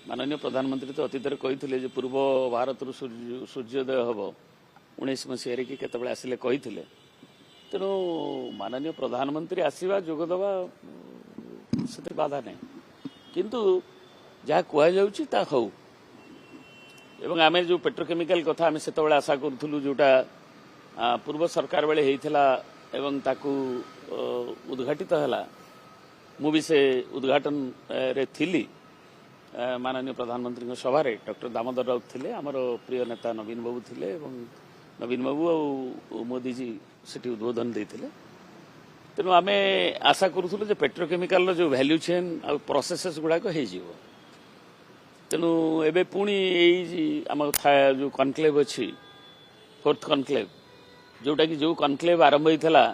माननीय प्रधानमंत्री तो अतीत कही पूर्व भारत सूर्योदय हम 19 मसीह कि केतबेले आसिले कही तेणु माननीय प्रधानमंत्री आसवा जोगदवा से बाधा नहीं किंतु जहाँ कहुच्छी ता हौ एवं आमे जो पेट्रोकेमिकल कथा आमे से आशा करूँ जोटा पूर्व सरकार बेले होता एवं ताकू उद्घाटित है मु भी से उद्घाटन रे थिली माननीय प्रधानमंत्री सभा डॉक्टर दामोदर राउत थे आमर प्रिय नेता नवीन बाबू थे नवीन बाबू और मोदी जी सेठी उद्बोधन देते तेणु आम आशा करूँ पेट्रोकेमिकल जो वैल्यू चेन आ प्रोसेसेस गुड़ाक हो तेणु एबे पुणी आम जो कनक्लेव अच्छी 4th कनक्लेव जोटा कि जो कनक्लेव आरंभ होता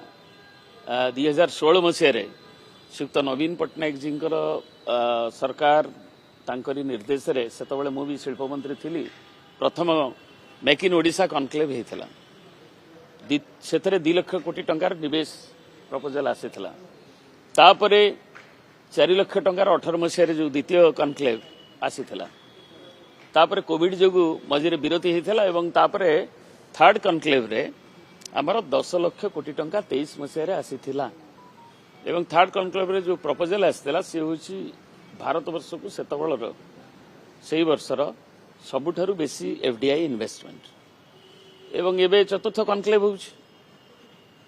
2016 मसीह श्रीयुक्त नवीन पट्टनायक जी सरकार तांकरी निर्देश रे सेतबेले मु भी शिल्प मंत्री थी प्रथम मेक इन ओडिशा कनक्लेव होता से 2 लाख कोटी टंकार निवेश प्रपोजल आसीथिला तापरे 4 लाख टंकार 18 मसीह जो द्वितीय कनक्लेव आसीथिला तापरे कोविड जोगु मझिरे विरति होता एवं तापरे 3rd कनक्लेव रे आमर 10 लाख कोटी टंका 23 मसीह आसीथिला एवं 3rd कनक्लेव रे जो प्रपोजल आसीथिला से होची भारत वर्ष को सेतबेलर से वर्षर सबुठारु बेसी एफडीआई इन्वेस्टमेंट एवं एबे 4th कनक्लेव होची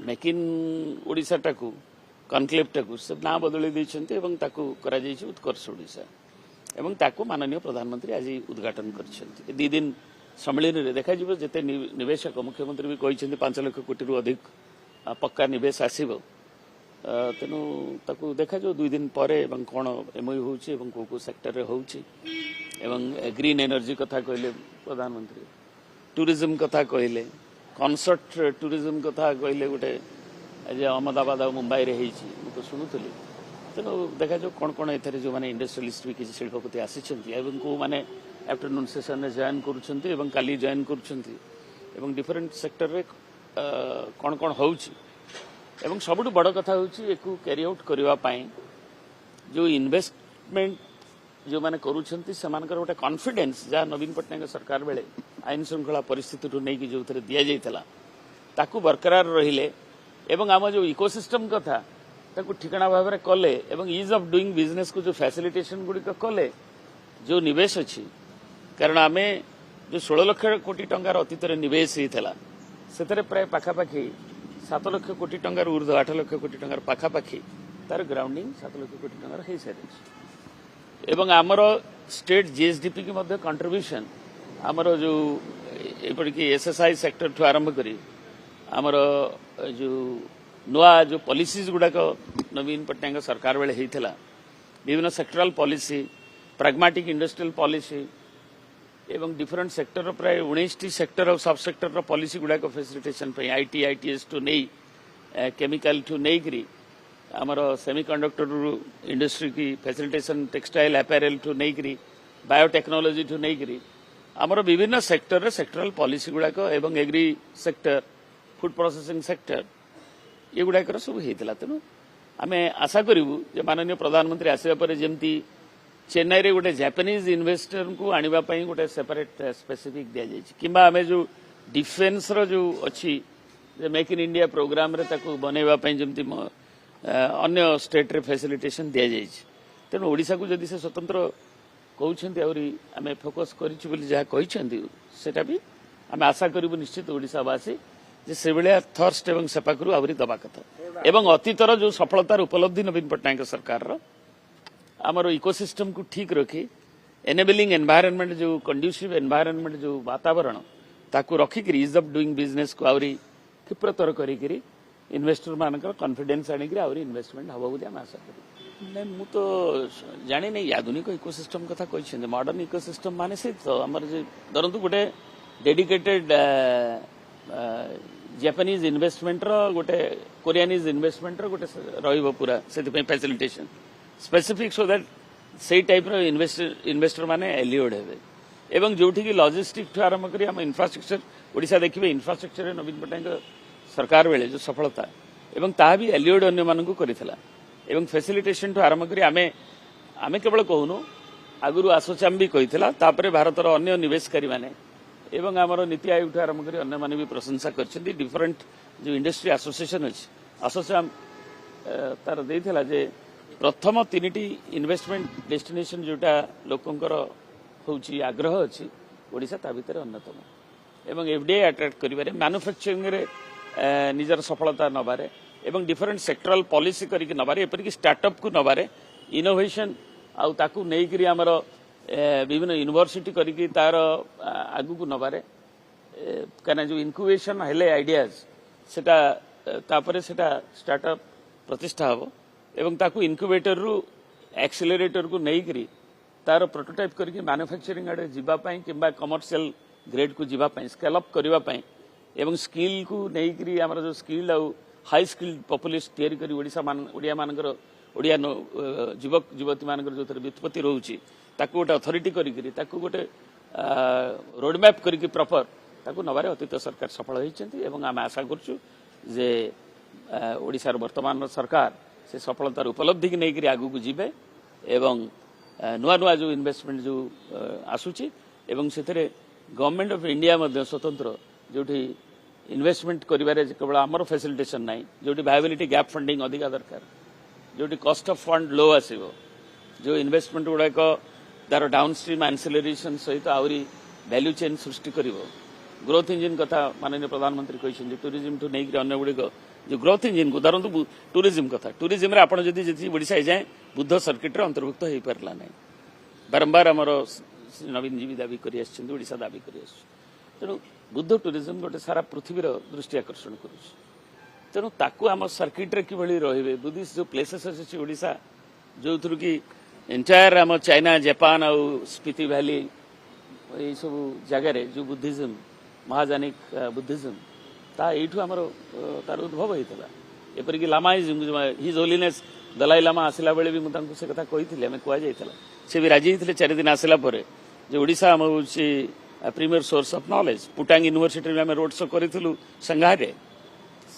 मेक इन ओडिशा टाकू कनक्लेव टाकू से ना बदली देछन्ते एवं ताकू करा जायछि उत्कर्ष ओडिशा एवं ताकू माननीय प्रधानमंत्री आज उद्घाटन करछन्ते 2 दिन सम्मेलन रे देखा जिवो जेते निवेशक मुख्यमंत्री भी कहिछन्ते 5 लाख कोटी रु अधिक पक्का निवेश आसीबो तेणु ताकू देखा जो 2 दिन पर कौन एमओयू होउछि एवं को सेक्टर रे होउछि एवं ग्रीन एनर्जी कथा कहले प्रधानमंत्री टूरिज्म कथा कहले कनसर्ट टूरिज्म कथा कहले गोटे अहमदाबाद और मुंबई रे होइछि तो शुणुली तेणु देखा जो कौन एथरे जो माने इंडस्ट्रियलिस्ट भी किसी शिल्पपति आसीछन्ति एवं को माने आफ्टरनून सेशन रे जॉइन करूछन्ति एवं काली जॉइन करूछन्ति एवं डिफरेंट सेक्टर रे कौन होउछि एवं सबुठ बड़ कथा होची कैरी आउट करबा पाई जो इन्वेस्टमेंट जो माने करूछन्ति सेमानकर गोटे कॉन्फिडेंस जहाँ नवीन पट्टनायक सरकार बेले आईन श्रृंखला परिस्थिति रू नहीं जो थे दि जाइतला ताकू बरकरार रहिले एवं आम जो इकोसिस्टम कथा ताकू ठिकाना भाव में कले एवं ईज ऑफ डूइंग बिजनेस को जो फैसिलिटेशन गुड़िक कले जो निवेश अच्छी कारण आम जो 16 लाख कोटी टंकार अतीत निवेश होता से प्राय पाखापाखि 7 लाख कोटी टंकार ऊर्ध्व 8 लाख कोटी टंकार पाखापाखि तार ग्राउंडिंग 7 लाख कोटी टंकार हो सारी एवं आमर स्टेट जीएसडीपी की मध्य कंट्रीब्यूशन आमर जो एपरिक एसएसआई सेक्टर ठू आरंभ करी आमर जो नुआ जो पॉलिसीज गुड़ाक नवीन पट्टनायक सरकार बेले होता विभिन्न sectoral policy pragmatic industrial policy एवं डिफरेंट सेक्टर प्राय 19 सेक्टर और सब सेक्टर पॉलिसी गुड़ाक फैसिलिटेशन आईटी आईटीएस टू नहीं केमिकल टू नहीं करी आमर सेमीकंडक्टर इंडस्ट्री की फैसिलिटेशन टेक्सटाइल अपैरेल टू नहीं करी बायोटेक्नोलॉजी टू नहीं करी आमर विभिन्न सेक्टर रे सेक्टरल पॉलिसी गुड़ाक एवं agri sector food processing sector ये गुड़ाकर सब होता तेणु आम आशा करूँ माननीय प्रधानमंत्री आसवा पर जमती चेन्नई रे गोटे जापानीज इन्वेस्टर को आनिबा पई गोटे सेपरेट स्पेसिफिक दिया जायछि किंबा हमें जो डिफेंस रो जो अच्छी मेक इन इंडिया प्रोग्राम रे ताको बनेबा पई जमती अन्य स्टेट रे फैसिलिटेशन दिया जायछि तेणु ओडिशा को जदि से स्वतंत्र कहउछन्ती आउरी आमे फोकस करिछु बोली जहा कहिछन्ती सेटा भी आमे आशा करिबु निश्चित ओडिशावासी जे से बेले थर्स्ट एवं सेपाकरू आउरी दबा कथा एवं अतीतर जो सफलतार उपलब्धि नवीन पट्टनायक सरकार रो आमर इकोसिस्टम को ठीक रखी एनेबलिंग एनवायरनमेंट जो कंड्यूसिव एनवायरनमेंट जो वातावरण ताकू रखिक इज ऑफ डूइंग बिजनेस को आउरी क्षिप्रतर करी इन्वेस्टर मानकर कॉन्फिडेंस आनिक आउरी इन्वेस्टमेंट हम बोली आम आशा करूँ नहीं मु तो जानी नहीं आधुनिक इकोसिस्टम कथा कही मॉडर्न इकोसिस्टम माने से तो आमर धरतु गोटे डेडिकेटेड जापानीज इन्वेस्टमेंट गोटे कोरियानीज इन्वेस्टमेंट गोटे रहिबो पूरा से फैसिलिटेशन स्पेसिफिक सो दैट से टाइप इन्वेस्टर माने एलियोड हेबे एवं जोठी की लॉजिस्टिक ठू आरंभ करी हम इंफ्रास्ट्रक्चर ओडिशा देखिबे इंफ्रास्ट्रक्चर नवीन पट्टनायक सरकार बेले जो सफलता एवं ताहा भी एलियोड अन्य मानकु करितला एवं फैसिलिटेशन ठू आरंभ करी आमे केवल कहूनु आगुरी आसोचाम भी कही भारतर अन्य निवेशकारी माने एवं आमर नीति आयोग ठू आरंभ कर अन्य भी प्रशंसा कर डिफरेंट जो इंडस्ट्री एसोसिएशन अच्छी आसोचाम तार देइथिला जे प्रथम 3टी इन्वेस्टमेंट डेस्टिनेशन जोटा लोकंकर होची आग्रह अच्छी ओडिशा ता भितर अन्यतम एवं एफडीआई अट्रैक्ट करिबारे मैन्युफैक्चरिंग रे निजर सफलता नबारे एवं डिफरेंट सेक्टरल पॉलिसी करिक नबारे एपरिक स्टार्टअप को नबारे इनोवेशन आउ ताकू नेइकरी हमर विभिन्न यूनिवर्सिटी करिक तार आगु को नबारे कना जो इनक्यूबेशन हेले आइडियाज सेटा तापरे सेटा स्टार्टअप प्रतिष्ठा हो एवं ताकू इनक्यूबेटर रु एक्सेलरेटर को नेइकरी तार प्रोटोटाइप करके मैन्युफैक्चरिंग आड़े जीवा पई किबा कमर्शियल ग्रेड को जीवा पई स्केल अप करबा पई एवं स्किल को नेइकरी हमर जो स्किल आउ हाई स्किल्ड पॉपुलेशन तयारी करी ओडिया मानकर ओडिया युवक युवती मानकर जो व्युत्पत्ति रोची ताकू गोटे अथॉरिटी करी ताकू गोटे रोड मैप करी प्रॉपर ताकू नबारे अतीत सरकार सफल होइछन्ती एवं आम आशा करछु जे ओडिशार वर्तमान सरकार से सफलतार उपलब्धि की नहीं आगू को जीवे एवं नुआ नुआ जो इन्वेस्टमेंट जो आसूची एवं से गवर्नमेंट ऑफ इंडिया मध्य स्वतंत्र जोठी इन्वेस्टमेंट करिबारे केवल आमर फैसिलिटेशन नाही जोठी वायबिलिटी गैप फंडिंग अधिका दरकार जोठी कॉस्ट ऑफ फंड लो आसीबो जो इन्वेस्टमेंट गुड़ाक तार डाउनस्ट्रीम एनसिलरेशन सहित आहरी वैल्यू चेन सृष्टि करिवो ग्रोथ इंजिन कथा माननीय प्रधानमंत्री कहते टूरिज्म ठू नहीं अन्य गुड़िक जो ग्रोथ इंजिन को धरतु टूरिज्म कथा टूरिज्म रे आपण जदि जति ओडिशा जाए बुद्ध सर्किट रे अंतर्भुक्त हो पारला नहीं बारंबार आमर नवीन जी भी दाबी करी आछिन ओडिशा दाबी करी आछ तेणु बुद्ध टूरिज्म गोटे सारा पृथ्वीर दृष्टि आकर्षण करुछ तेणु ताकू आम सर्किट रे किभଳି रहिबे बुद्धिस्ट जो प्लेसेस अछि ओडिशा जो थ्रु कि एंटायर आम चाइना जापान आ स्पीति वैली ये सब जगह जो बुद्धिज्म महाजानिक बुद्धिज्म ता एठू आमर तार उद्भव होता एपरिक लामाइज्म हिज होलीनेस दलाई लामा आसला बेले भी मुझे से कथा कही आम कहुला से भी राजी होते 4 दिन आसला जो ओडिशा आम हूँ प्रीमियर सोर्स ऑफ नॉलेज पुटांग यूनिवर्सिटी में आम रोड शो करूँ संघारे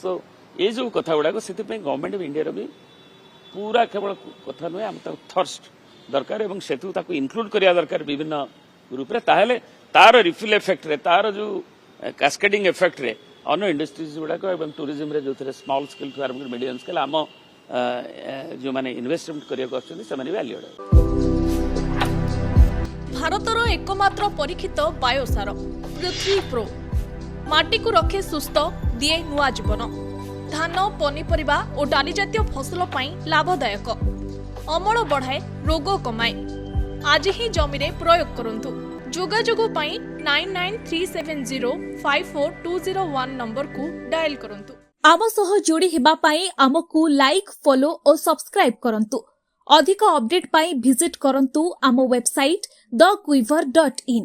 सो ये जो कथा गुड़ाक से गवर्नमेंट ऑफ इंडिया भी पूरा केवल कथा नुहे आम थर्स्ट दरकार एवं सेतु ताको इनक्लूड करिया दरकार विभिन्न ग्रुप रे ताहले तार रिफिल इफेक्ट रे तार जो कैस्केडिंग इफेक्ट रे अन्य इंडस्ट्रीज गुड़ाक एवं टूरिज्म रे जो स्मॉल स्केल टू आरंभ मीडियम स्केल आम जो माने इन्वेस्टमेंट करिया आछन से माने वैल्यू भारतर एकमात्र परीक्षित बायोसार पृथ्वी प्रो माटी को रखे सुस्थ दिए नुआ जीवन धान पनीपरिबा और डाली जातीय फसल पई लाभदायक अमल बढ़ाए रोग कमाए आज ही जमी रे प्रयोग करंतु जोगाजोग पई 9937054201 नंबर को डायल करंतु आम सह जोड़ी हेबा पई आमको लाइक फॉलो और सब्सक्राइब करंतु अधिक अपडेट पई विजिट करंतु आम वेबसाइट thequiver.in